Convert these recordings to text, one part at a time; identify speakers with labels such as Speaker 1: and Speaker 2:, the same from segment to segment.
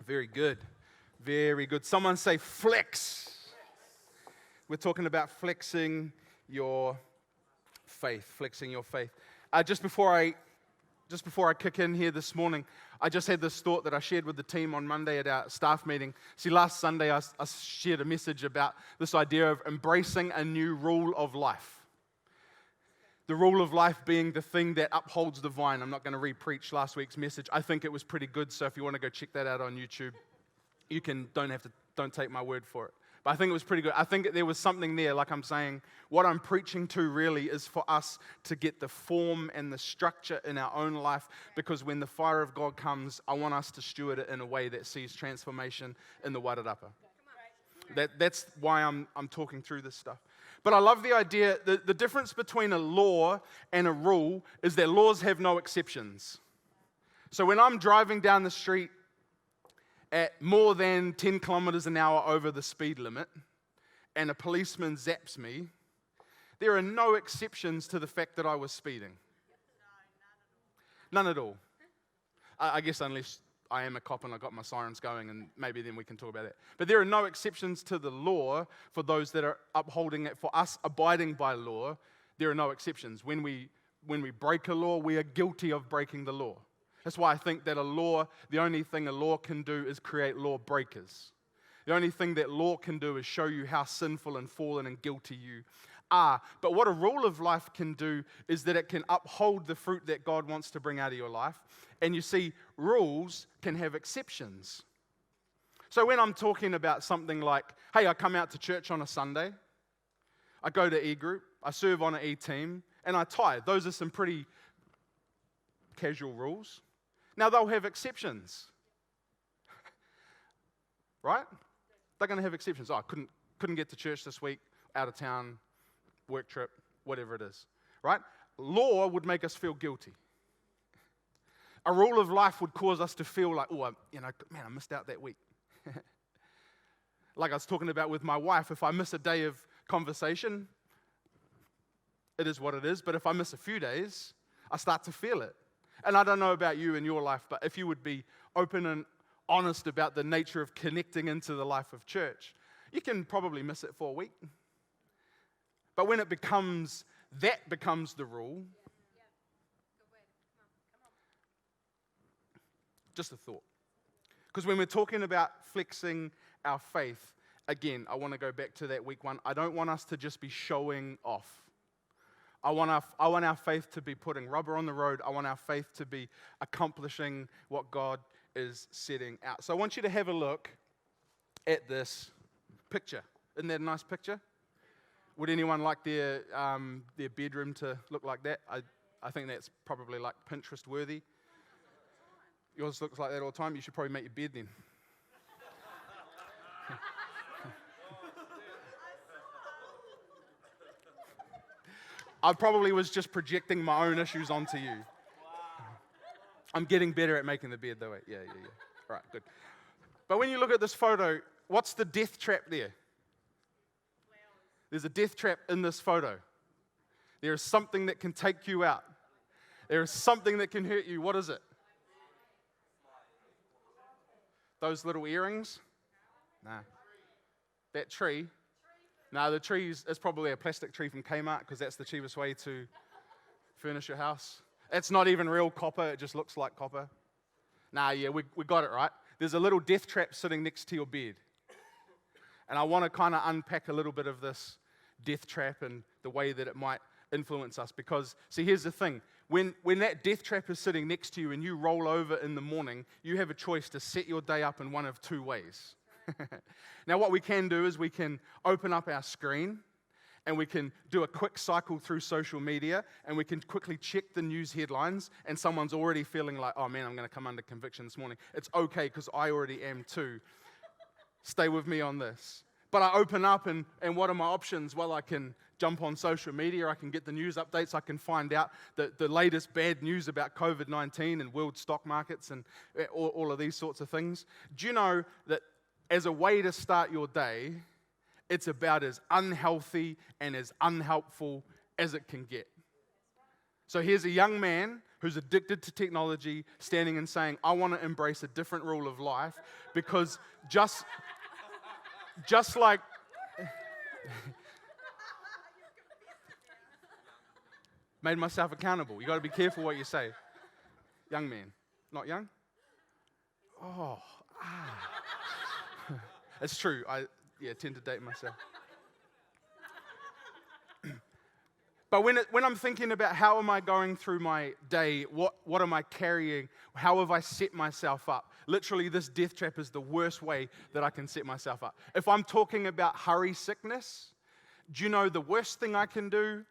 Speaker 1: Very good. Very good. Someone say flex. We're talking about flexing your faith. Flexing your faith. Just before I kick in here this morning, I just had this thought that I shared with the team on Monday at our staff meeting. See, last Sunday I shared a message about this idea of embracing a new rule of life. The rule of life being the thing that upholds the vine. I'm not going to re-preach last week's message. I think it was pretty good, so if you want to go check that out on YouTube, you can. Don't take my word for it. But I think it was pretty good. I think there was something there, like I'm saying, what I'm preaching to really is for us to get the form and the structure in our own life, because when the fire of God comes, I want us to steward it in a way that sees transformation in the Wairarapa. That's why I'm talking through this stuff. But I love the idea, the difference between a law and a rule is that laws have no exceptions. So when I'm driving down the street at more than 10 kilometers an hour over the speed limit and a policeman zaps me, there are no exceptions to the fact that I was speeding. None at all. I guess unless I am a cop and I got my sirens going, and maybe then we can talk about that. But there are no exceptions to the law for those that are upholding it. For us abiding by law, there are no exceptions. When we break a law, we are guilty of breaking the law. That's why I think that the only thing a law can do is create law breakers. The only thing that law can do is show you how sinful and fallen and guilty you are. But what a rule of life can do is that it can uphold the fruit that God wants to bring out of your life. And you see, rules can have exceptions. So when I'm talking about something like, hey, I come out to church on a Sunday, I go to E-group, I serve on an E-team, and I tithe. Those are some pretty casual rules. Now, they'll have exceptions. Right? They're going to have exceptions. Oh, I couldn't get to church this week, out of town, work trip, whatever it is. Right? Law would make us feel guilty. A rule of life would cause us to feel like, oh, man, I missed out that week. Like I was talking about with my wife, if I miss a day of conversation, it is what it is. But if I miss a few days, I start to feel it. And I don't know about you in your life, but if you would be open and honest about the nature of connecting into the life of church, you can probably miss it for a week. But when it becomes the rule, just a thought. Because when we're talking about flexing our faith, again, I want to go back to that week one. I don't want us to just be showing off. I want our faith to be putting rubber on the road. I want our faith to be accomplishing what God is setting out. So I want you to have a look at this picture. Isn't that a nice picture? Would anyone like their bedroom to look like that? I think that's probably like Pinterest worthy. Yours looks like that all the time. You should probably make your bed then. I probably was just projecting my own issues onto you. I'm getting better at making the bed though. Yeah. All right, good. But when you look at this photo, what's the death trap there? There's a death trap in this photo. There is something that can take you out. There is something that can hurt you. What is it? Those little earrings? Nah. That tree? No, the tree is probably a plastic tree from Kmart, because that's the cheapest way to furnish your house. It's not even real copper, it just looks like copper. We got it right. There's a little death trap sitting next to your bed. And I want to kind of unpack a little bit of this death trap and the way that it might influence us. Because, see, here's the thing. When that death trap is sitting next to you and you roll over in the morning, you have a choice to set your day up in one of two ways. Now, what we can do is we can open up our screen and we can do a quick cycle through social media and we can quickly check the news headlines, and someone's already feeling like, oh man, I'm going to come under conviction this morning. It's okay because I already am too. Stay with me on this. But I open up and what are my options? Well, I can jump on social media, I can get the news updates, I can find out the latest bad news about COVID-19 and world stock markets and all of these sorts of things. Do you know that as a way to start your day, it's about as unhealthy and as unhelpful as it can get? So here's a young man who's addicted to technology standing and saying, I want to embrace a different rule of life because just like... Made myself accountable. You got to be careful what you say. Young man. Not young? Oh, It's true. I tend to date myself. But when I'm thinking about how am I going through my day, what am I carrying, how have I set myself up? Literally, this death trap is the worst way that I can set myself up. If I'm talking about hurry sickness, do you know the worst thing I can do?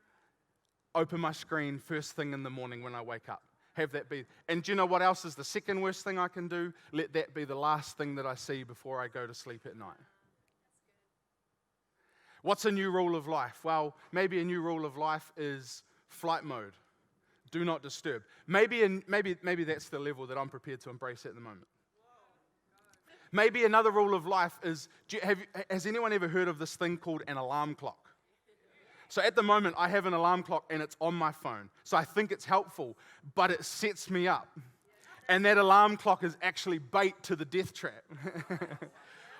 Speaker 1: Open my screen first thing in the morning when I wake up. Have that be. And do you know what else is the second worst thing I can do? Let that be the last thing that I see before I go to sleep at night. What's a new rule of life? Well, maybe a new rule of life is flight mode. Do not disturb. Maybe that's the level that I'm prepared to embrace at the moment. Maybe another rule of life is, has anyone ever heard of this thing called an alarm clock? So at the moment, I have an alarm clock and it's on my phone. So I think it's helpful, but it sets me up. And that alarm clock is actually bait to the death trap.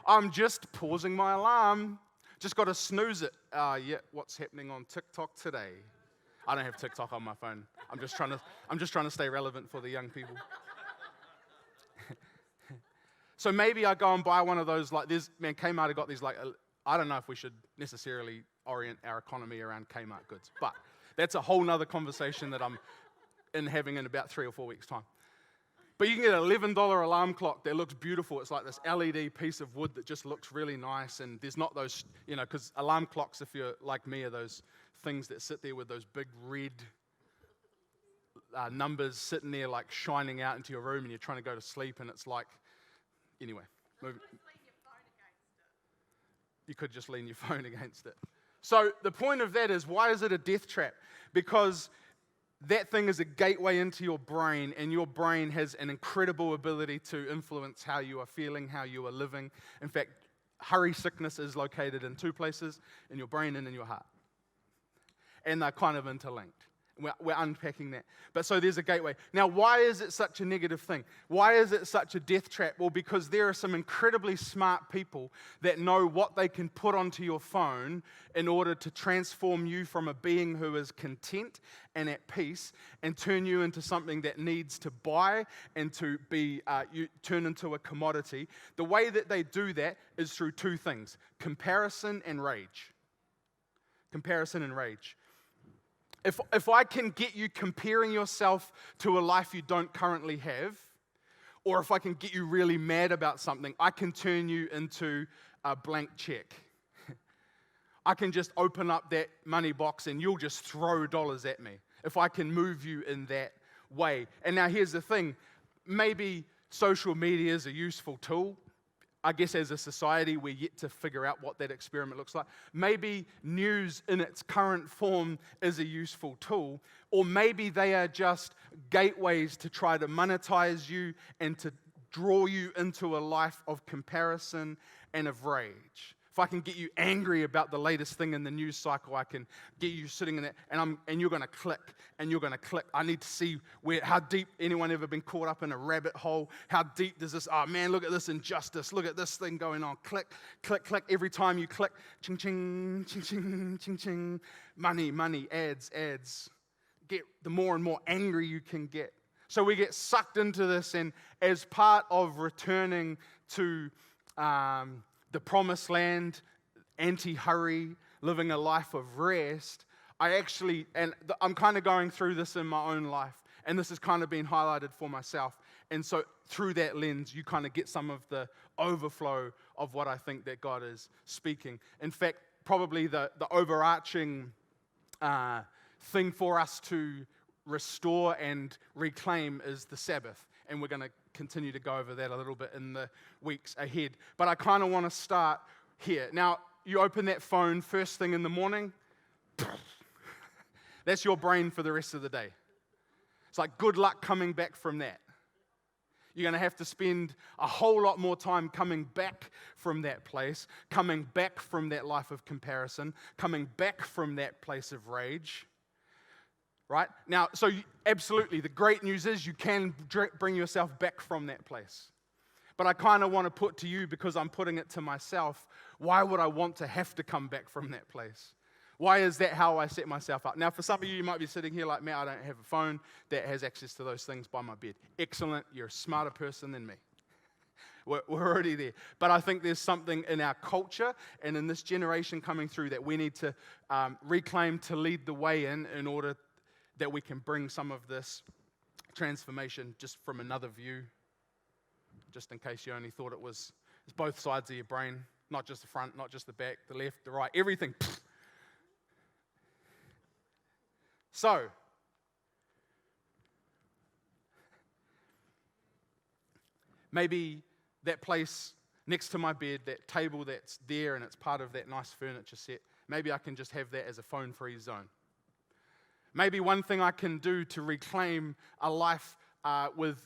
Speaker 1: I'm just pausing my alarm. Just got to snooze it. What's happening on TikTok today? I don't have TikTok on my phone. I'm just trying to stay relevant for the young people. So maybe I go and buy one of those, Kmart have got these, I don't know if we should necessarily orient our economy around Kmart goods, but that's a whole nother conversation that I'm having in about 3 or 4 weeks' time. But you can get an $11 alarm clock that looks beautiful. It's like this LED piece of wood that just looks really nice, and there's not those, because alarm clocks, if you're like me, are those things that sit there with those big red numbers sitting there like shining out into your room, and you're trying to go to sleep, and it's like, anyway. You could just lean your phone against it. So the point of that is, why is it a death trap? Because that thing is a gateway into your brain, and your brain has an incredible ability to influence how you are feeling, how you are living. In fact, hurry sickness is located in 2 places, in your brain and in your heart. And they're kind of interlinked. We're unpacking that. But so there's a gateway. Now, why is it such a negative thing? Why is it such a death trap? Well, because there are some incredibly smart people that know what they can put onto your phone in order to transform you from a being who is content and at peace and turn you into something that needs to buy and to be you turn into a commodity. The way that they do that is through 2 things: comparison and rage. Comparison and rage. If I can get you comparing yourself to a life you don't currently have, or if I can get you really mad about something, I can turn you into a blank check. I can just open up that money box and you'll just throw dollars at me if I can move you in that way. And now here's the thing. Maybe social media is a useful tool. I guess as a society, we're yet to figure out what that experiment looks like. Maybe news in its current form is a useful tool, or maybe they are just gateways to try to monetize you and to draw you into a life of comparison and of rage. If I can get you angry about the latest thing in the news cycle, I can get you sitting in it, and you're going to click, and you're going to click. I need to see how deep. Anyone ever been caught up in a rabbit hole? How deep does this? Oh man, look at this injustice. Look at this thing going on. Click, click, click. Every time you click, ching, ching, ching, ching, ching, ching. Money, money, ads, ads. Get the more and more angry you can get. So we get sucked into this, and as part of returning to the promised land, anti-hurry, living a life of rest, I'm kind of going through this in my own life, and this has kind of been highlighted for myself. And so through that lens, you kind of get some of the overflow of what I think that God is speaking. In fact, probably the overarching thing for us to restore and reclaim is the Sabbath. And we're going to continue to go over that a little bit in the weeks ahead. But I kind of want to start here. Now, you open that phone first thing in the morning, that's your brain for the rest of the day. It's like good luck coming back from that. You're going to have to spend a whole lot more time coming back from that place, coming back from that life of comparison, coming back from that place of rage. right? Now, so absolutely, the great news is you can bring yourself back from that place. But I kind of want to put to you, because I'm putting it to myself, why would I want to have to come back from that place? Why is that how I set myself up? Now, for some of you might be sitting here like, man, I don't have a phone that has access to those things by my bed. Excellent, you're a smarter person than me. We're already there. But I think there's something in our culture and in this generation coming through that we need to reclaim, to lead the way in order that we can bring some of this transformation just from another view, just in case you only thought it's both sides of your brain, not just the front, not just the back, the left, the right, everything. So, maybe that place next to my bed, that table that's there and it's part of that nice furniture set, maybe I can just have that as a phone-free zone. Maybe one thing I can do to reclaim a life with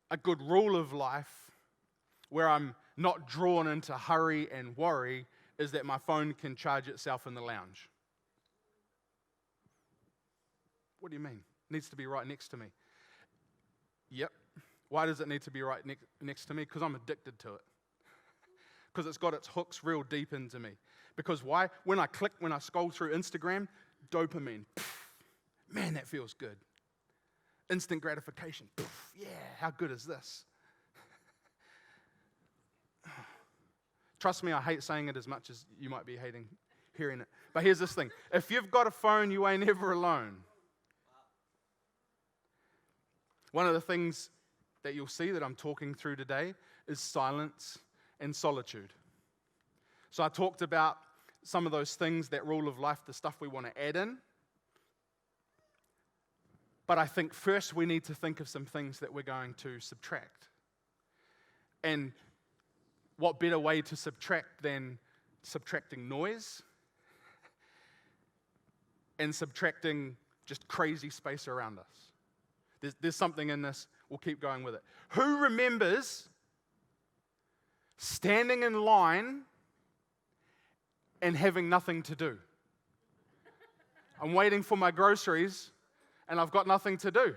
Speaker 1: a good rule of life where I'm not drawn into hurry and worry is that my phone can charge itself in the lounge. What do you mean? It needs to be right next to me. Yep. Why does it need to be right next to me? Because I'm addicted to it. Because it's got its hooks real deep into me. Because why? When I scroll through Instagram, dopamine. Man, that feels good. Instant gratification. Yeah, how good is this? Trust me, I hate saying it as much as you might be hating hearing it. But here's this thing. If you've got a phone, you ain't ever alone. One of the things that you'll see that I'm talking through today is silence and solitude. So I talked about some of those things, that rule of life, the stuff we want to add in. But I think first we need to think of some things that we're going to subtract. And what better way to subtract than subtracting noise and subtracting just crazy space around us? There's something in this. We'll keep going with it. Who remembers standing in line and having nothing to do? I'm waiting for my groceries and I've got nothing to do.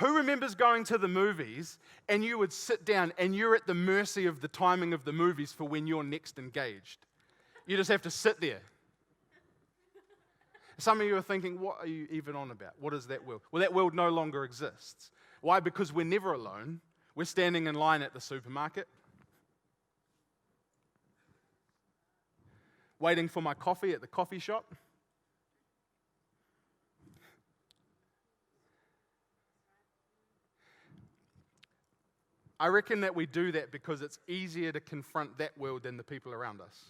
Speaker 1: Who remembers going to the movies and you would sit down and you're at the mercy of the timing of the movies for when you're next engaged? You just have to sit there. Some of you are thinking, what are you even on about? What is that world? Well, that world no longer exists. Why? Because we're never alone. We're standing in line at the supermarket, waiting for my coffee at the coffee shop. I reckon that we do that because it's easier to confront that world than the people around us.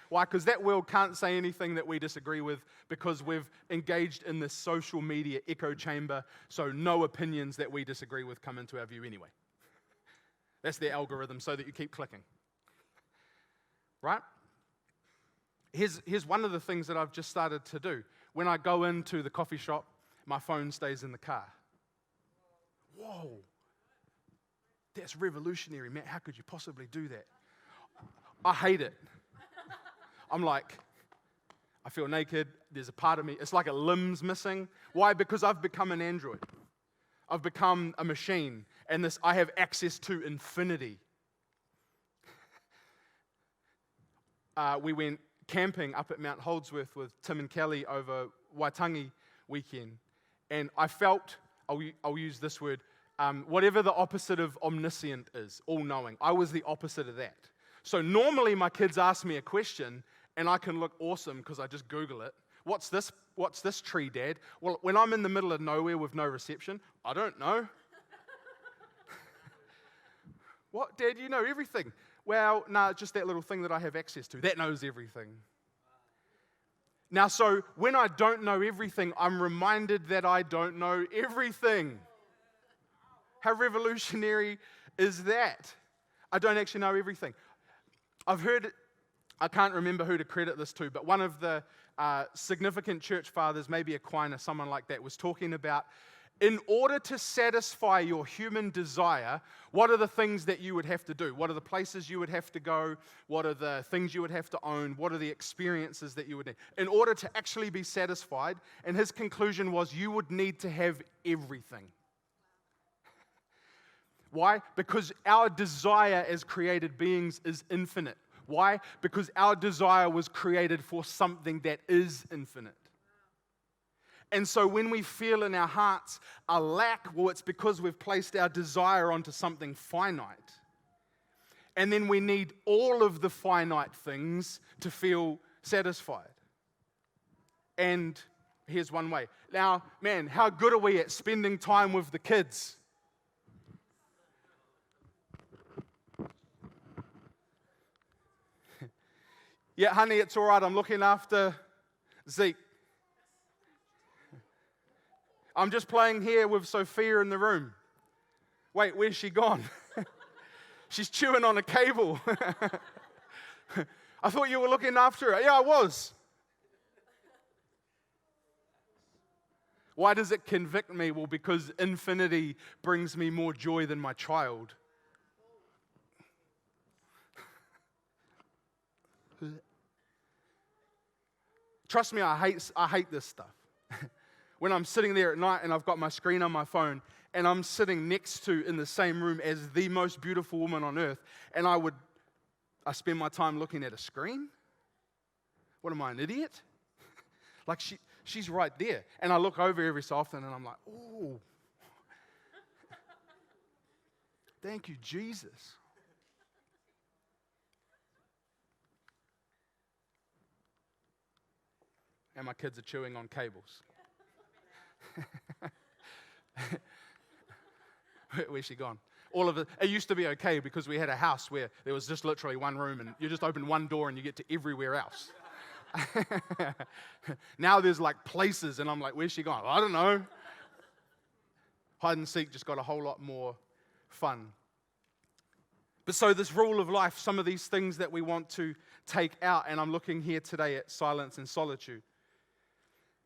Speaker 1: Why? Because that world can't say anything that we disagree with because we've engaged in this social media echo chamber, so no opinions that we disagree with come into our view anyway. That's their algorithm so that you keep clicking. Right? Here's one of the things that I've just started to do. When I go into the coffee shop, my phone stays in the car. Whoa. That's revolutionary, Matt. How could you possibly do that? I hate it. I'm like, I feel naked. There's a part of me. It's like a limb's missing. Why? Because I've become an android. I've become a machine. And I have access to infinity. We went camping up at Mount Holdsworth with Tim and Kelly over Waitangi weekend. And I felt, I'll use this word, whatever the opposite of omniscient is, all-knowing. I was the opposite of that. So normally my kids ask me a question and I can look awesome because I just Google it. What's this tree, Dad? Well, when I'm in the middle of nowhere with no reception, I don't know. What, Dad? You know everything. Well, no, just that little thing that I have access to. That knows everything. Now, so when I don't know everything, I'm reminded that I don't know everything. How revolutionary is that? I don't actually know everything. I've heard, I can't remember who to credit this to, but one of the significant church fathers, maybe Aquinas, someone like that, was talking about in order to satisfy your human desire, what are the things that you would have to do? What are the places you would have to go? What are the things you would have to own? What are the experiences that you would need? In order to actually be satisfied, and his conclusion was you would need to have everything. Why? Because our desire as created beings is infinite. Why? Because our desire was created for something that is infinite. And so when we feel in our hearts a lack, well, it's because we've placed our desire onto something finite. And then we need all of the finite things to feel satisfied. And here's one way. Now, man, how good are we at spending time with the kids? Yeah, honey, it's all right. I'm looking after Zeke. I'm just playing here with Sophia in the room. Wait, where's she gone? She's chewing on a cable. I thought you were looking after her. Yeah, I was. Why does it convict me? Well, because infinity brings me more joy than my child. Trust me, I hate this stuff. When I'm sitting there at night and I've got my screen on my phone and I'm sitting next to, in the same room as the most beautiful woman on earth, and I spend my time looking at a screen? What am I, an idiot? Like she's right there. And I look over every so often and I'm like, oh, thank you, Jesus. And my kids are chewing on cables. Where's she gone? All of it. It used to be okay because we had a house where there was just literally one room and you just open one door and you get to everywhere else. Now there's like places and I'm like, where's she gone? I don't know. Hide and seek just got a whole lot more fun. But so this rule of life, some of these things that we want to take out, and I'm looking here today at silence and solitude.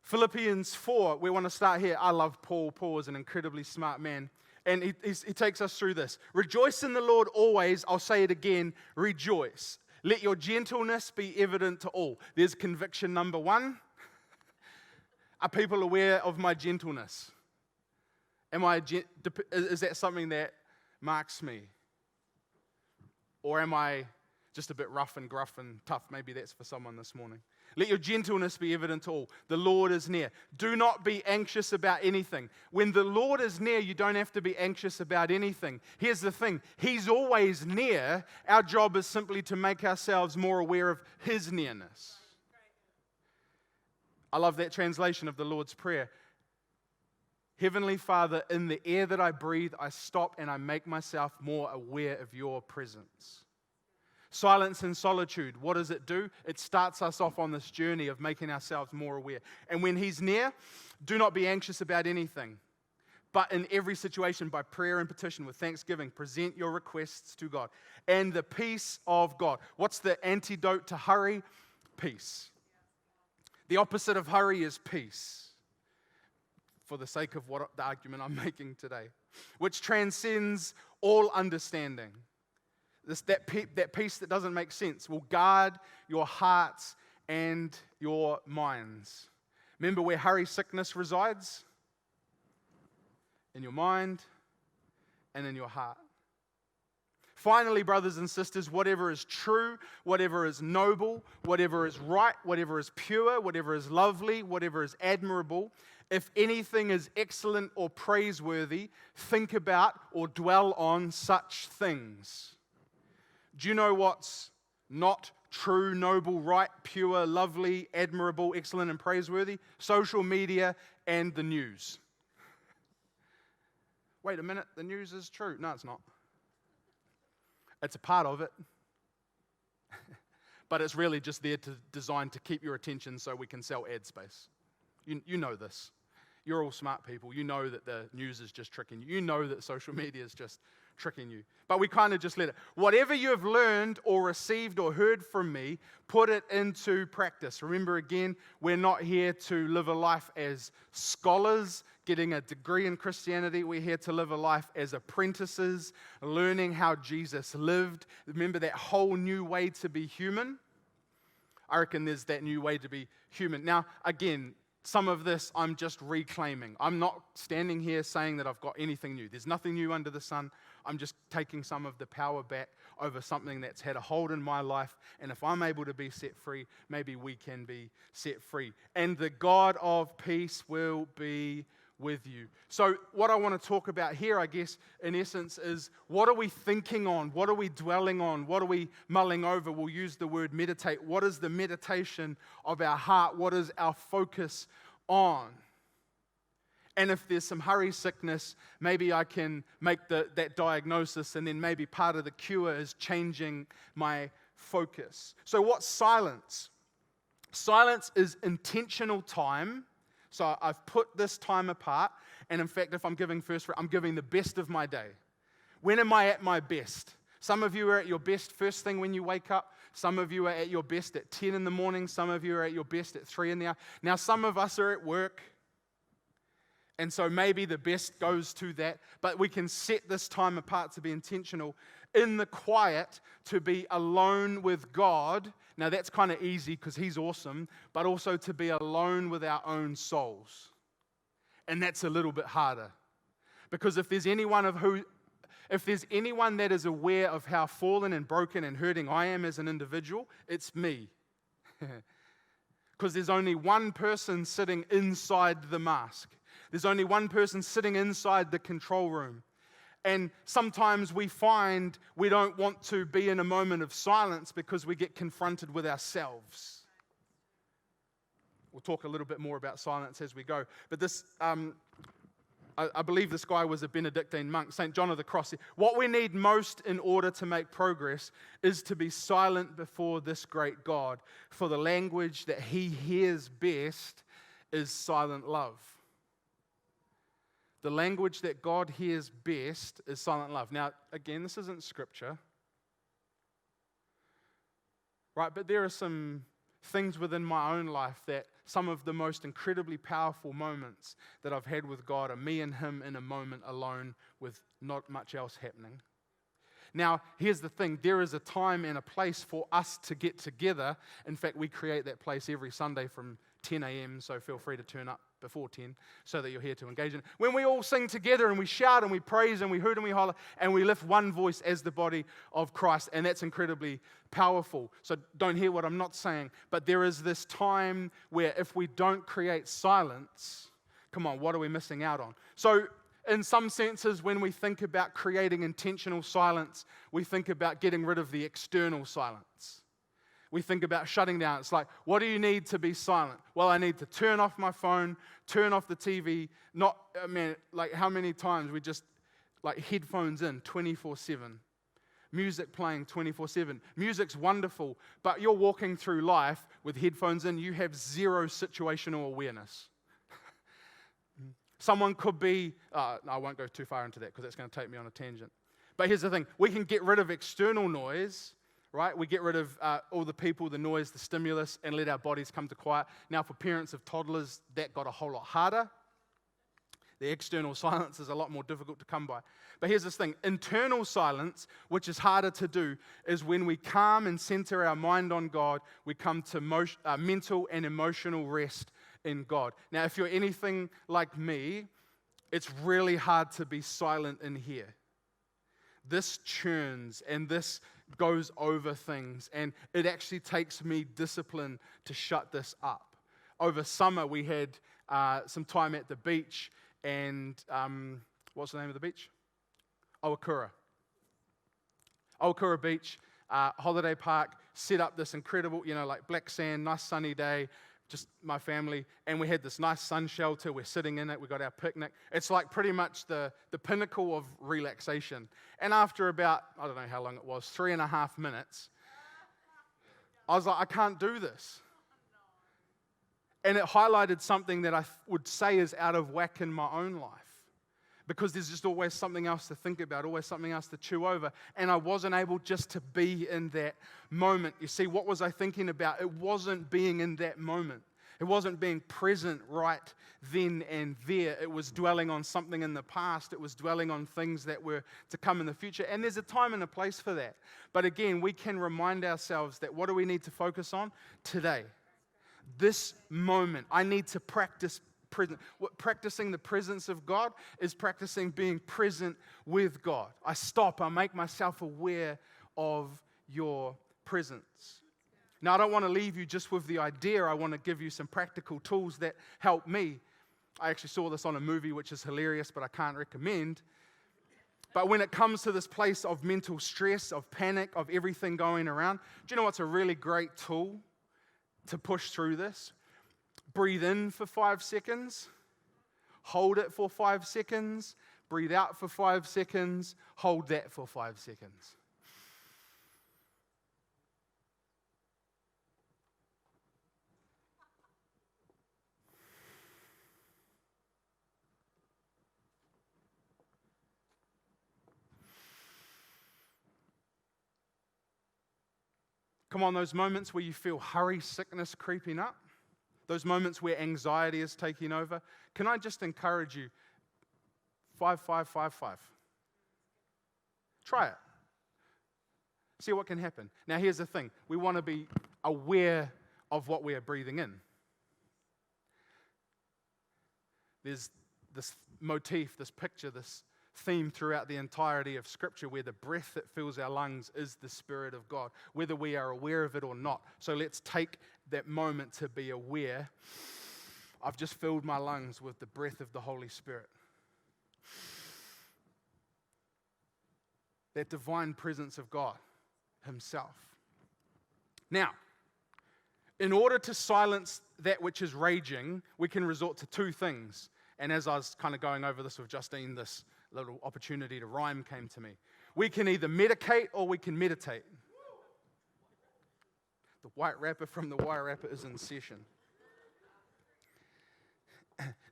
Speaker 1: Philippians 4, we want to start here. I love Paul. Paul is an incredibly smart man. And he takes us through this. Rejoice in the Lord always. I'll say it again. Rejoice. Let your gentleness be evident to all. There's conviction number one. Are people aware of my gentleness? Is that something that marks me? Or am I just a bit rough and gruff and tough? Maybe that's for someone this morning. Let your gentleness be evident to all. The Lord is near. Do not be anxious about anything. When the Lord is near, you don't have to be anxious about anything. Here's the thing. He's always near. Our job is simply to make ourselves more aware of His nearness. I love that translation of the Lord's Prayer. Heavenly Father, in the air that I breathe, I stop and I make myself more aware of your presence. Silence and solitude, what does it do? It starts us off on this journey of making ourselves more aware. And when He's near, do not be anxious about anything, but in every situation, by prayer and petition with thanksgiving, present your requests to God. And the peace of God. What's the antidote to hurry? Peace. The opposite of hurry is peace. For the sake of the argument I'm making today, which transcends all understanding. That peace that doesn't make sense will guard your hearts and your minds. Remember where hurry sickness resides? In your mind and in your heart. Finally, brothers and sisters, whatever is true, whatever is noble, whatever is right, whatever is pure, whatever is lovely, whatever is admirable, if anything is excellent or praiseworthy, think about or dwell on such things. Do you know what's not true, noble, right, pure, lovely, admirable, excellent, and praiseworthy? Social media and the news. Wait a minute, the news is true. No, it's not. It's a part of it. But it's really just there designed to keep your attention so we can sell ad space. You know this. You're all smart people. You know that the news is just tricking you. You know that social media is just tricking you. But we kind of just let it. Whatever you have learned or received or heard from me, put it into practice. Remember again, we're not here to live a life as scholars, getting a degree in Christianity. We're here to live a life as apprentices, learning how Jesus lived. Remember that whole new way to be human? I reckon there's that new way to be human. Now, again, some of this I'm just reclaiming. I'm not standing here saying that I've got anything new. There's nothing new under the sun. I'm just taking some of the power back over something that's had a hold in my life. And if I'm able to be set free, maybe we can be set free. And the God of peace will be with you. So what I want to talk about here, I guess, in essence, is what are we thinking on? What are we dwelling on? What are we mulling over? We'll use the word meditate. What is the meditation of our heart? What is our focus on? And if there's some hurry sickness, maybe I can make that diagnosis, and then maybe part of the cure is changing my focus. So what's silence? Silence is intentional time. So I've put this time apart, and in fact, if I'm giving I'm giving the best of my day. When am I at my best? Some of you are at your best first thing when you wake up. Some of you are at your best at 10 in the morning. Some of you are at your best at 3 in the afternoon. Now, some of us are at work, and so maybe the best goes to that, but we can set this time apart to be intentional in the quiet, to be alone with God. Now that's kind of easy because He's awesome, but also to be alone with our own souls. And that's a little bit harder. Because if there's anyone that is aware of how fallen and broken and hurting I am as an individual, it's me. Because there's only one person sitting inside the mask. There's only one person sitting inside the control room. And sometimes we find we don't want to be in a moment of silence because we get confronted with ourselves. We'll talk a little bit more about silence as we go. But this, I believe this guy was a Benedictine monk, St. John of the Cross. What we need most in order to make progress is to be silent before this great God. For the language that He hears best is silent love. The language that God hears best is silent love. Now, again, this isn't scripture, right? But there are some things within my own life that some of the most incredibly powerful moments that I've had with God are me and Him in a moment alone with not much else happening. Now, here's the thing. There is a time and a place for us to get together. In fact, we create that place every Sunday from 10 a.m., so feel free to turn up before 10 so that you're here to engage in it. When we all sing together and we shout and we praise and we hoot and we holler and we lift one voice as the body of Christ, and that's incredibly powerful. So don't hear what I'm not saying, but there is this time where if we don't create silence, come on, what are we missing out on? So in some senses, when we think about creating intentional silence, we think about getting rid of the external silence. We think about shutting down. It's like, what do you need to be silent? Well, I need to turn off my phone, turn off the TV. Like how many times we just like headphones in 24/7. Music playing 24/7. Music's wonderful, but you're walking through life with headphones in, you have zero situational awareness. Someone could be, I won't go too far into that because that's going to take me on a tangent. But here's the thing, we can get rid of external noise, right? We get rid of all the people, the noise, the stimulus, and let our bodies come to quiet. Now, for parents of toddlers, that got a whole lot harder. The external silence is a lot more difficult to come by. But here's this thing, internal silence, which is harder to do, is when we calm and center our mind on God, we come to mental and emotional rest in God. Now, if you're anything like me, it's really hard to be silent in here. This churns and this goes over things, and it actually takes me discipline to shut this up. Over summer, we had some time at the beach, and what's the name of the beach? Owakura Beach, holiday park, set up this incredible, like black sand, nice sunny day, just my family, and we had this nice sun shelter. We're sitting in it. We got our picnic. It's like pretty much the pinnacle of relaxation. And after about, I don't know how long it was, 3.5 minutes, I was like, I can't do this. And it highlighted something that I would say is out of whack in my own life. because there's just always something else to think about, always something else to chew over. And I wasn't able just to be in that moment. You see, what was I thinking about? It wasn't being in that moment. It wasn't being present right then and there. It was dwelling on something in the past. It was dwelling on things that were to come in the future. And there's a time and a place for that. But again, we can remind ourselves that what do we need to focus on? Today. This moment. I need to practice present. Practicing the presence of God is practicing being present with God. I stop. I make myself aware of your presence. Now, I don't want to leave you just with the idea. I want to give you some practical tools that help me. I actually saw this on a movie, which is hilarious, but I can't recommend. But when it comes to this place of mental stress, of panic, of everything going around, do you know what's a really great tool to push through this? Breathe in for 5 seconds. Hold it for 5 seconds. Breathe out for 5 seconds. Hold that for 5 seconds. Come on, those moments where you feel hurry, sickness creeping up, those moments where anxiety is taking over, can I just encourage you, 5, 5, 5, 5. Try it. See what can happen. Now, here's the thing. We want to be aware of what we are breathing in. There's this motif, this picture, this theme throughout the entirety of Scripture where the breath that fills our lungs is the Spirit of God, whether we are aware of it or not. So let's take that moment to be aware. I've just filled my lungs with the breath of the Holy Spirit. That divine presence of God Himself. Now, in order to silence that which is raging, we can resort to two things. And as I was kind of going over this with Justine, this little opportunity to rhyme came to me. We can either medicate or we can meditate. The white rapper from the wire rapper is in session.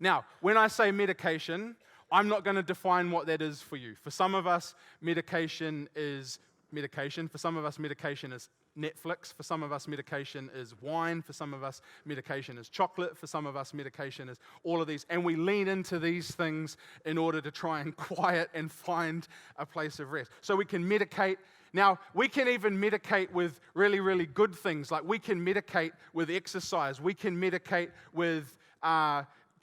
Speaker 1: Now, when I say medication, I'm not going to define what that is for you. For some of us, medication is medication. For some of us, medication is Netflix. For some of us, medication is wine. For some of us, medication is chocolate. For some of us, medication is all of these. And we lean into these things in order to try and quiet and find a place of rest. So we can medicate. Now, we can even medicate with really, really good things. Like we can medicate with exercise. We can medicate with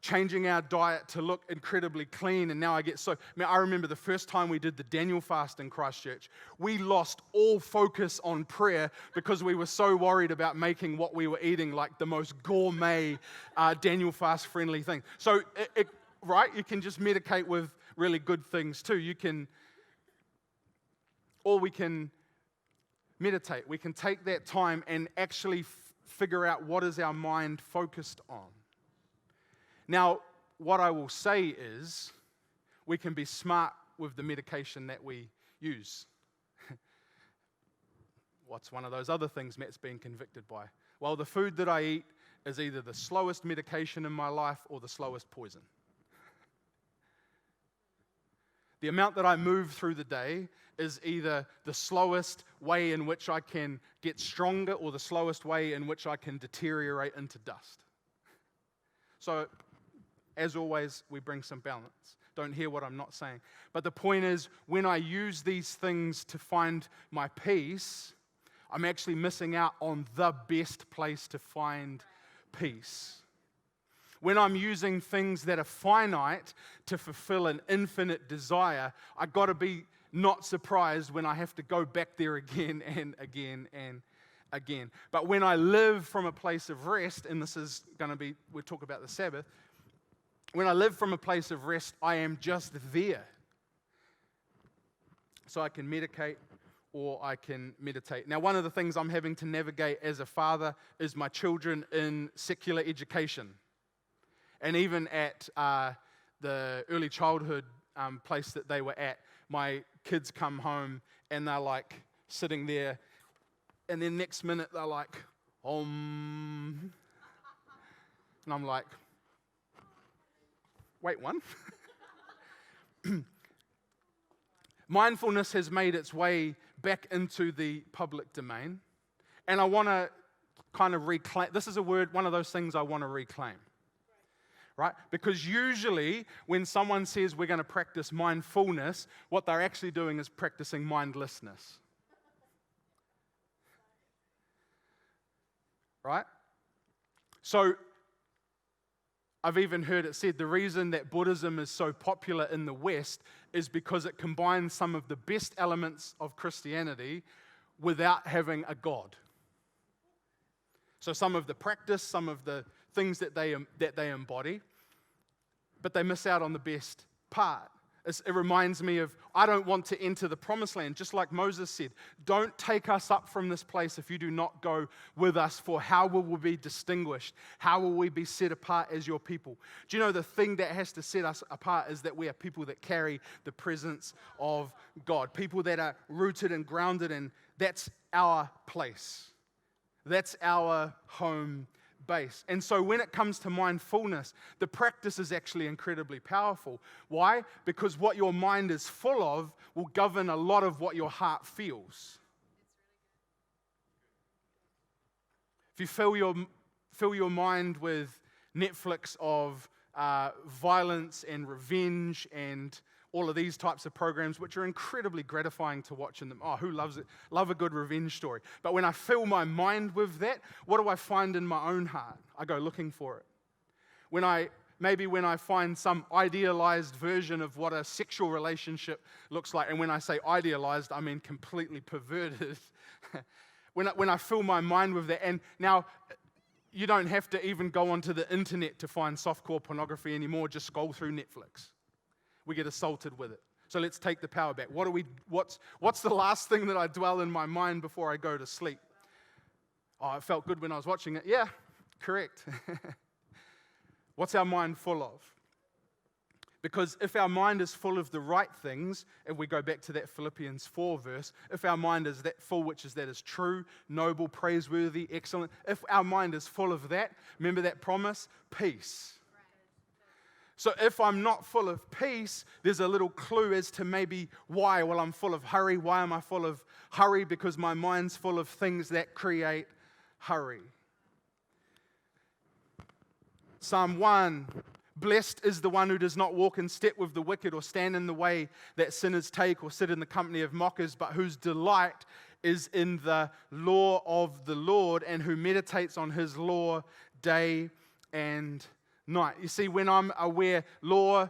Speaker 1: changing our diet to look incredibly clean, and now I remember the first time we did the Daniel fast in Christchurch, we lost all focus on prayer because we were so worried about making what we were eating like the most gourmet Daniel fast friendly thing. So, you can just medicate with really good things too. We can meditate. We can take that time and actually figure out what is our mind focused on. Now, what I will say is we can be smart with the medication that we use. What's one of those other things Matt's been convicted by? Well, the food that I eat is either the slowest medication in my life or the slowest poison. The amount that I move through the day is either the slowest way in which I can get stronger or the slowest way in which I can deteriorate into dust. So, as always, we bring some balance. Don't hear what I'm not saying. But the point is, when I use these things to find my peace, I'm actually missing out on the best place to find peace. When I'm using things that are finite to fulfill an infinite desire, I've got to be not surprised when I have to go back there again and again and again. But when I live from a place of rest, and this is going to be, we'll talk about the Sabbath, when I live from a place of rest, I am just there. So I can medicate or I can meditate. Now, one of the things I'm having to navigate as a father is my children in secular education. And even at the early childhood place that they were at, my kids come home and they're like sitting there, and then next minute they're like, And I'm like, wait, one? Mindfulness has made its way back into the public domain, and I want to kind of reclaim. This is a word, one of those things I want to reclaim, right? Because usually when someone says we're going to practice mindfulness, what they're actually doing is practicing mindlessness, right? So I've even heard it said the reason that Buddhism is so popular in the West is because it combines some of the best elements of Christianity without having a God. So some of the practice, some of the things that they embody, but they miss out on the best part. It reminds me of, I don't want to enter the promised land, just like Moses said. Don't take us up from this place if you do not go with us, for how will we be distinguished? How will we be set apart as your people? Do you know the thing that has to set us apart is that we are people that carry the presence of God, people that are rooted and grounded, and that's our place. That's our home base. And so when it comes to mindfulness, the practice is actually incredibly powerful. Why? Because what your mind is full of will govern a lot of what your heart feels. If you fill your mind with Netflix of violence and revenge and all of these types of programs, which are incredibly gratifying to watch in them. Oh, who loves it? Love a good revenge story. But when I fill my mind with that, what do I find in my own heart? I go looking for it. When I find some idealized version of what a sexual relationship looks like, and when I say idealized, I mean completely perverted. when I fill my mind with that, and now you don't have to even go onto the internet to find softcore pornography anymore, just scroll through Netflix. We get assaulted with it. So let's take the power back. What's the last thing that I dwell in my mind before I go to sleep? Oh, it felt good when I was watching it. Yeah, correct. What's our mind full of? Because if our mind is full of the right things, if we go back to that Philippians 4 verse, if our mind is that full, that is true, noble, praiseworthy, excellent, if our mind is full of that, remember that promise? Peace. So if I'm not full of peace, there's a little clue as to maybe why. Well, I'm full of hurry. Why am I full of hurry? Because my mind's full of things that create hurry. Psalm 1, blessed is the one who does not walk in step with the wicked or stand in the way that sinners take or sit in the company of mockers, but whose delight is in the law of the Lord and who meditates on his law day and night. You see, when I'm aware, law,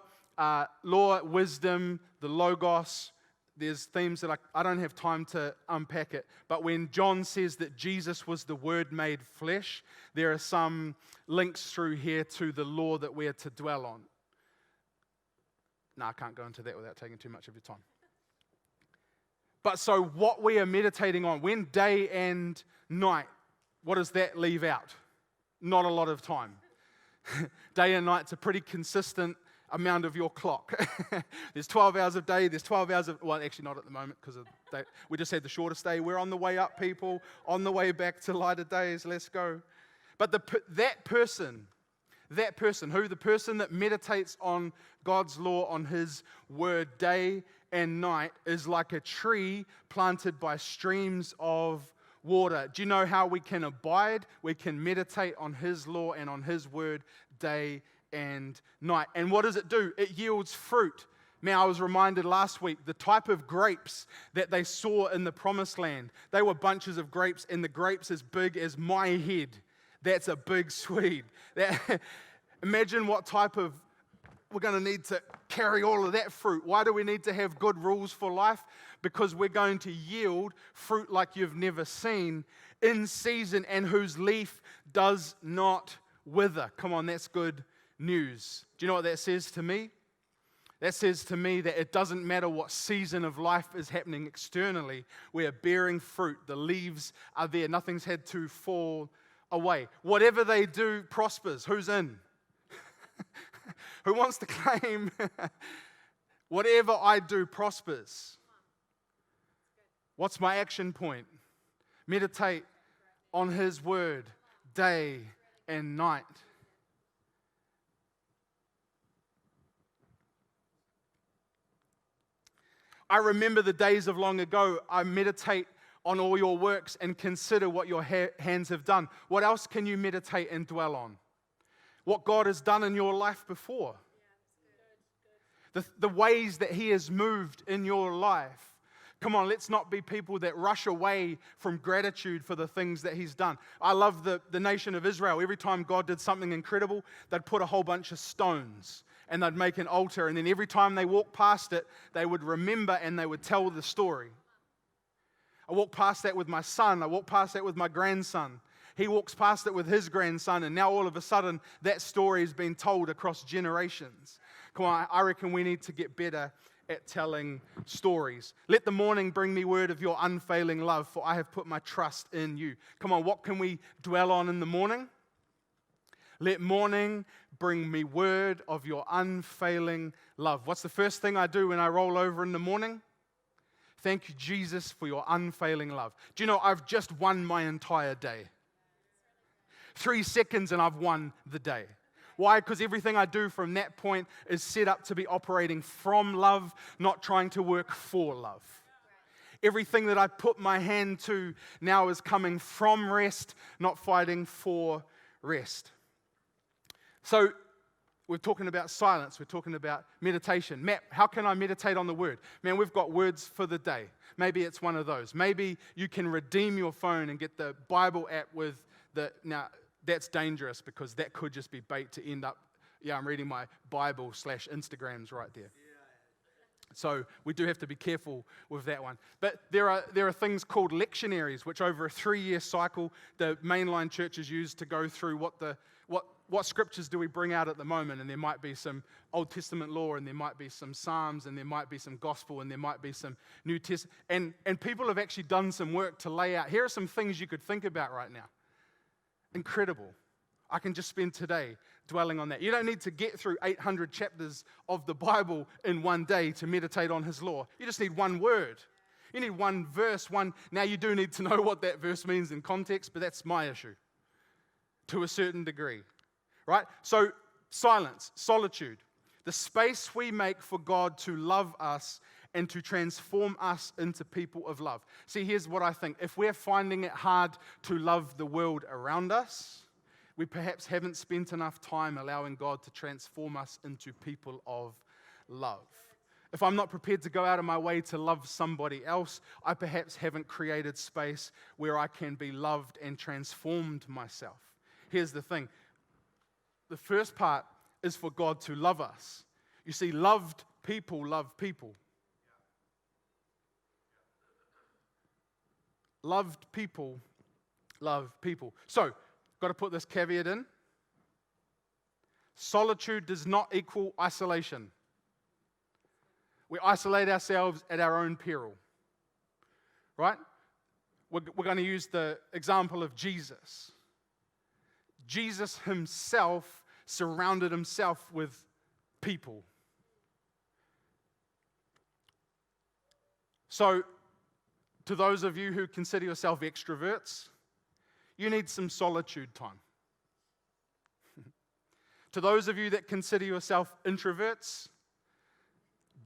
Speaker 1: wisdom, the logos, there's themes that I don't have time to unpack it. But when John says that Jesus was the Word made flesh, there are some links through here to the law that we are to dwell on. No, I can't go into that without taking too much of your time. But so what we are meditating on, when day and night, what does that leave out? Not a lot of time. Day and night's a pretty consistent amount of your clock. There's 12 hours of day, there's 12 hours of, well, actually not at the moment because we just had the shortest day. We're on the way up, people, on the way back to lighter days. Let's go. But that person that meditates on God's law, on his word day and night is like a tree planted by streams of water. Do you know how we can abide? We can meditate on his law and on his word day and night. And what does it do? It yields fruit. Man, I was reminded last week, the type of grapes that they saw in the promised land. They were bunches of grapes, and the grapes as big as my head. That's a big Swede. Imagine what type of, we're going to need to carry all of that fruit. Why do we need to have good rules for life? Because we're going to yield fruit like you've never seen, in season, and whose leaf does not wither. Come on, that's good news. Do you know what that says to me? That says to me that it doesn't matter what season of life is happening externally. We are bearing fruit. The leaves are there. Nothing's had to fall away. Whatever they do prospers. Who's in? Who wants to claim whatever I do prospers? What's my action point? Meditate on his word day and night. I remember the days of long ago. I meditate on all your works and consider what your hands have done. What else can you meditate and dwell on? What God has done in your life before. The ways that He has moved in your life. Come on, let's not be people that rush away from gratitude for the things that He's done. I love the nation of Israel. Every time God did something incredible, they'd put a whole bunch of stones and they'd make an altar. And then every time they walked past it, they would remember and they would tell the story. I walk past that with my son. I walk past that with my grandson. He walks past it with his grandson. And now all of a sudden, that story has been told across generations. Come on, I reckon we need to get better at telling stories. Let the morning bring me word of your unfailing love, for I have put my trust in you. Come on, what can we dwell on in the morning? Let morning bring me word of your unfailing love. What's the first thing I do when I roll over in the morning? Thank you, Jesus, for your unfailing love. Do you know, I've just won my entire day. 3 seconds and I've won the day. Why? Because everything I do from that point is set up to be operating from love, not trying to work for love. Everything that I put my hand to now is coming from rest, not fighting for rest. So, we're talking about silence. We're talking about meditation. Matt, how can I meditate on the Word? Man, we've got words for the day. Maybe it's one of those. Maybe you can redeem your phone and get the Bible app with the... Now, that's dangerous because that could just be bait to end up, I'm reading my Bible/Instagrams right there. So we do have to be careful with that one. But there are things called lectionaries, which over a 3-year cycle, the mainline churches use to go through what scriptures do we bring out at the moment. And there might be some Old Testament law, and there might be some Psalms, and there might be some Gospel, and there might be some New Testament. And people have actually done some work to lay out, here are some things you could think about right now. Incredible. I can just spend today dwelling on that. You don't need to get through 800 chapters of the Bible in one day to meditate on His law. You just need one word. You need one verse, Now, you do need to know what that verse means in context, but that's my issue to a certain degree, right? So, silence, solitude, the space we make for God to love us and to transform us into people of love. See, here's what I think. If we're finding it hard to love the world around us, we perhaps haven't spent enough time allowing God to transform us into people of love. If I'm not prepared to go out of my way to love somebody else, I perhaps haven't created space where I can be loved and transformed myself. Here's the thing. The first part is for God to love us. You see, loved people love people. Loved people love people. So, got to put this caveat in. Solitude does not equal isolation. We isolate ourselves at our own peril. Right? We're going to use the example of Jesus. Jesus Himself surrounded Himself with people. So, to those of you who consider yourself extroverts, you need some solitude time. To those of you that consider yourself introverts,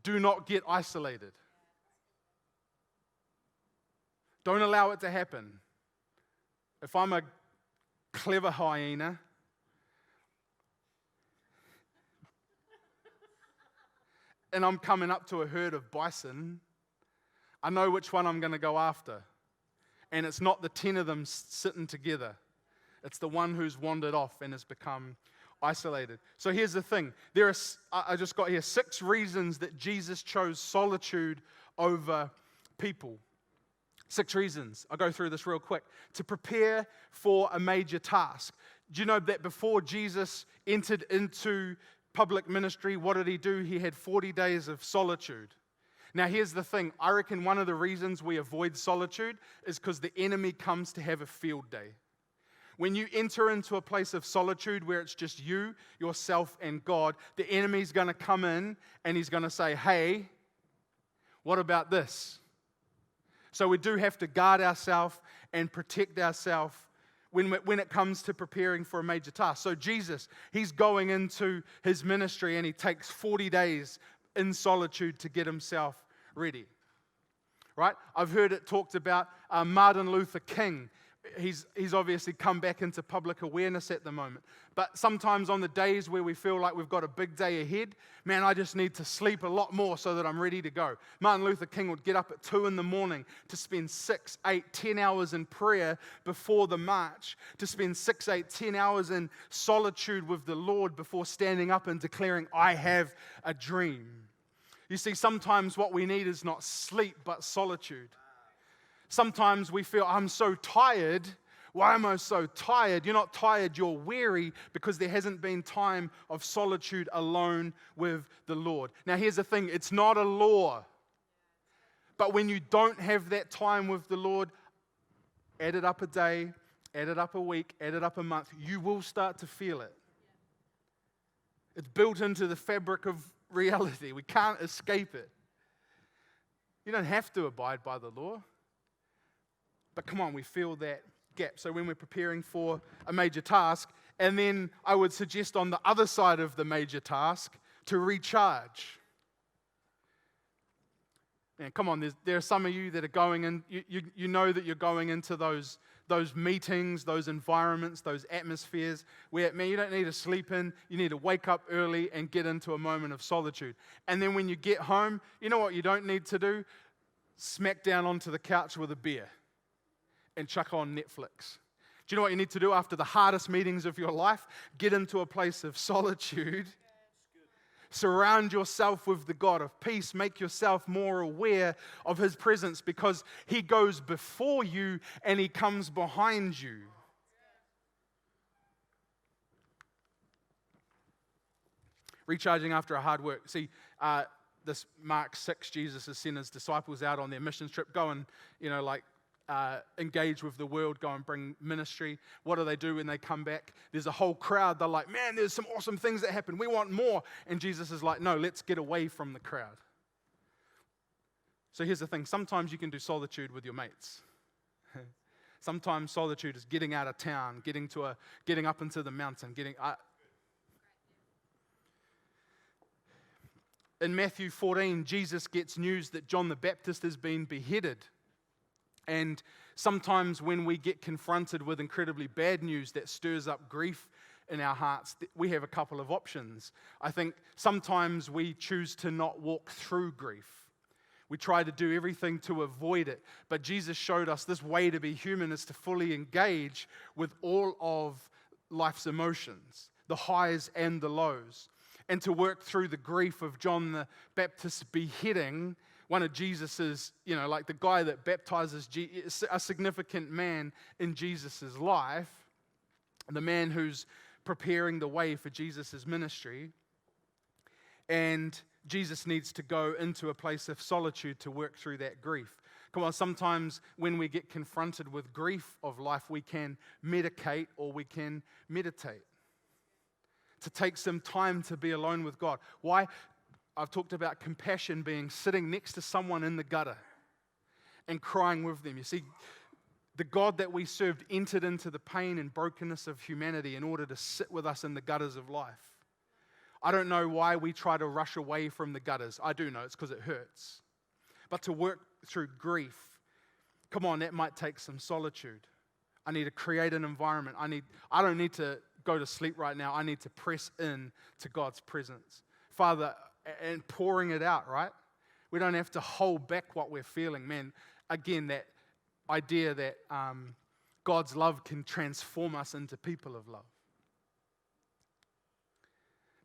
Speaker 1: do not get isolated. Don't allow it to happen. If I'm a clever hyena, and I'm coming up to a herd of bison, I know which one I'm going to go after. And it's not the 10 of them sitting together. It's the one who's wandered off and has become isolated. So here's the thing. I just got here 6 reasons that Jesus chose solitude over people. 6 reasons. I'll go through this real quick. To prepare for a major task. Do you know that before Jesus entered into public ministry, what did He do? He had 40 days of solitude. Now, here's the thing. I reckon one of the reasons we avoid solitude is because the enemy comes to have a field day. When you enter into a place of solitude where it's just you, yourself, and God, the enemy's going to come in and he's going to say, hey, what about this? So we do have to guard ourselves and protect ourselves when it comes to preparing for a major task. So Jesus, He's going into His ministry and He takes 40 days in solitude to get Himself ready. Right? I've heard it talked about Martin Luther King. He's obviously come back into public awareness at the moment. But sometimes on the days where we feel like we've got a big day ahead, man, I just need to sleep a lot more so that I'm ready to go. Martin Luther King would get up at 2 a.m. to spend 6, 8, 10 hours in prayer before the march, to spend 6, 8, 10 hours in solitude with the Lord before standing up and declaring, I have a dream. You see, sometimes what we need is not sleep, but solitude. Sometimes we feel, I'm so tired. Why am I so tired? You're not tired, you're weary because there hasn't been time of solitude alone with the Lord. Now here's the thing, it's not a law. But when you don't have that time with the Lord, add it up a day, add it up a week, add it up a month, you will start to feel it. It's built into the fabric of reality. We can't escape it. You don't have to abide by the law. But come on, we feel that gap. So when we're preparing for a major task, and then I would suggest on the other side of the major task, to recharge. And come on, there are some of you that are going in, you know that you're going into those meetings, those environments, those atmospheres where, man, you don't need to sleep in, you need to wake up early and get into a moment of solitude. And then when you get home, you know what you don't need to do? Smack down onto the couch with a beer and chuck on Netflix. Do you know what you need to do after the hardest meetings of your life? Get into a place of solitude. Surround yourself with the God of peace. Make yourself more aware of His presence because He goes before you and He comes behind you. Recharging after a hard work. See, this Mark 6, Jesus has sent His disciples out on their missions trip. Go and, engage with the world, go and bring ministry. What do they do when they come back? There's a whole crowd. They're like, man, there's some awesome things that happen. We want more. And Jesus is like, no, let's get away from the crowd. So here's the thing. Sometimes you can do solitude with your mates. Sometimes solitude is getting out of town, getting up into the mountain, In Matthew 14, Jesus gets news that John the Baptist has been beheaded. And sometimes when we get confronted with incredibly bad news that stirs up grief in our hearts, we have a couple of options. I think sometimes we choose to not walk through grief. We try to do everything to avoid it. But Jesus showed us this way to be human is to fully engage with all of life's emotions, the highs and the lows, and to work through the grief of John the Baptist's beheading. One of Jesus's, like the guy that baptizes, a significant man in Jesus's life, the man who's preparing the way for Jesus's ministry. And Jesus needs to go into a place of solitude to work through that grief. Come on, sometimes when we get confronted with grief of life, we can medicate or we can meditate. To take some time to be alone with God. Why? I've talked about compassion being sitting next to someone in the gutter and crying with them. You see, the God that we served entered into the pain and brokenness of humanity in order to sit with us in the gutters of life. I don't know why we try to rush away from the gutters. I do know it's because it hurts. But to work through grief, come on, that might take some solitude. I need to create an environment. I don't need to go to sleep right now. I need to press in to God's presence. Father, and pouring it out, right? We don't have to hold back what we're feeling. Man, again, that idea that God's love can transform us into people of love.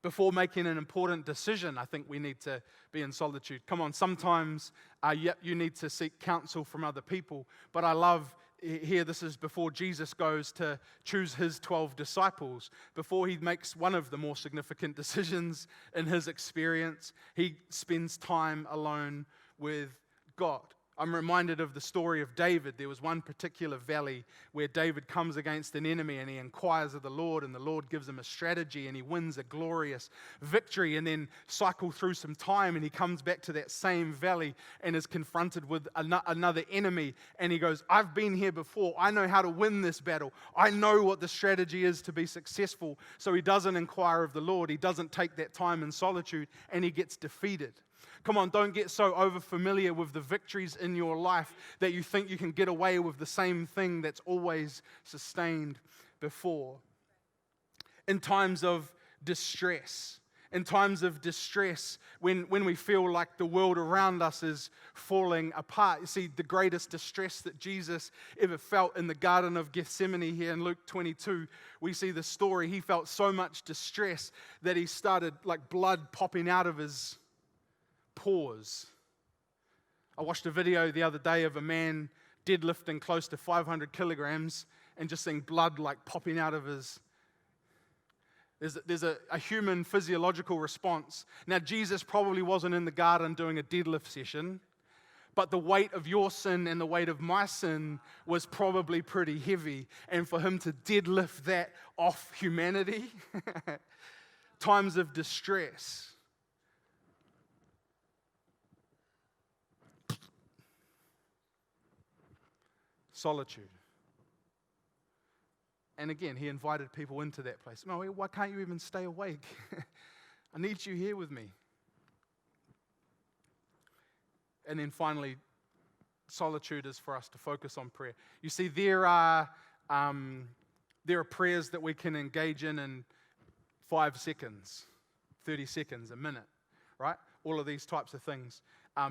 Speaker 1: Before making an important decision, I think we need to be in solitude. Come on, sometimes you need to seek counsel from other people, but I love here, this is before Jesus goes to choose His 12 disciples. Before He makes one of the more significant decisions in His experience, He spends time alone with God. I'm reminded of the story of David. There was one particular valley where David comes against an enemy and he inquires of the Lord, and the Lord gives him a strategy and he wins a glorious victory, and then cycle through some time and he comes back to that same valley and is confronted with another enemy, and he goes, I've been here before. I know how to win this battle. I know what the strategy is to be successful. So he doesn't inquire of the Lord. He doesn't take that time in solitude and he gets defeated. Come on, don't get so over-familiar with the victories in your life that you think you can get away with the same thing that's always sustained before. In times of distress, when we feel like the world around us is falling apart. You see, the greatest distress that Jesus ever felt in the Garden of Gethsemane here in Luke 22, we see the story. He felt so much distress that he started like blood popping out of his pores. I watched a video the other day of a man deadlifting close to 500 kilograms and just seeing blood like popping out of his. There's a human physiological response. Now, Jesus probably wasn't in the garden doing a deadlift session, but the weight of your sin and the weight of my sin was probably pretty heavy. And for him to deadlift that off humanity, times of distress. Solitude. And again, he invited people into that place. No, why can't you even stay awake? I need you here with me. And then finally, solitude is for us to focus on prayer. You see, there are prayers that we can engage in 5 seconds, 30 seconds, a minute, right? All of these types of things.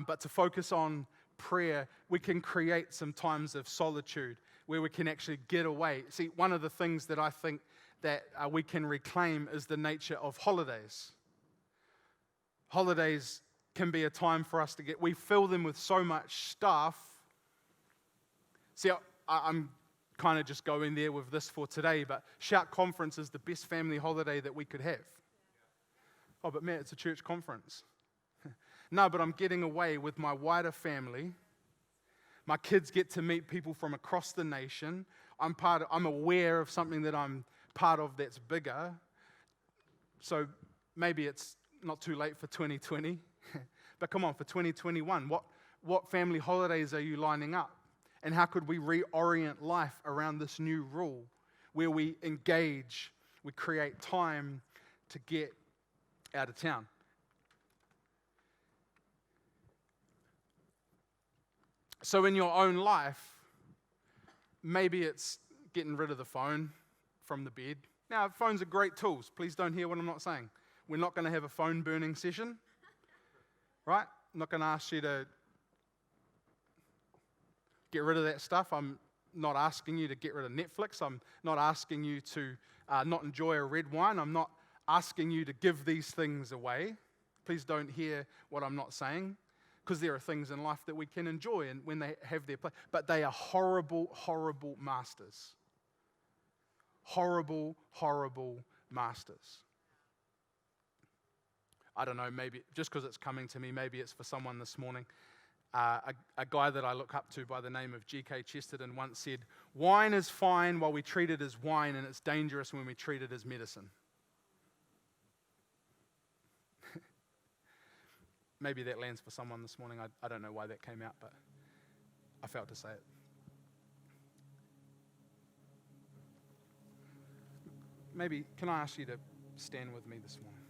Speaker 1: But to focus on prayer, we can create some times of solitude where we can actually get away. See, one of the things that I think that we can reclaim is the nature of holidays. Holidays can be a time for us to we fill them with so much stuff. See, I'm kind of just going there with this for today, but Shout Conference is the best family holiday that we could have. Oh, but Matt, it's a church conference. No, but I'm getting away with my wider family. My kids get to meet people from across the nation. I'm aware of something that I'm part of that's bigger. So maybe it's not too late for 2020. But come on, for 2021, what family holidays are you lining up? And how could we reorient life around this new rule where we engage, we create time to get out of town? So in your own life, maybe it's getting rid of the phone from the bed. Now, phones are great tools. Please don't hear what I'm not saying. We're not going to have a phone burning session, right? I'm not going to ask you to get rid of that stuff. I'm not asking you to get rid of Netflix. I'm not asking you to not enjoy a red wine. I'm not asking you to give these things away. Please don't hear what I'm not saying. Because there are things in life that we can enjoy and when they have their place. But they are horrible, horrible masters. Horrible, horrible masters. I don't know, maybe just because it's coming to me, maybe it's for someone this morning. A guy that I look up to by the name of G.K. Chesterton once said, "Wine is fine while we treat it as wine, and it's dangerous when we treat it as medicine." Maybe that lands for someone this morning. I don't know why that came out, but I felt to say it. Maybe, can I ask you to stand with me this morning?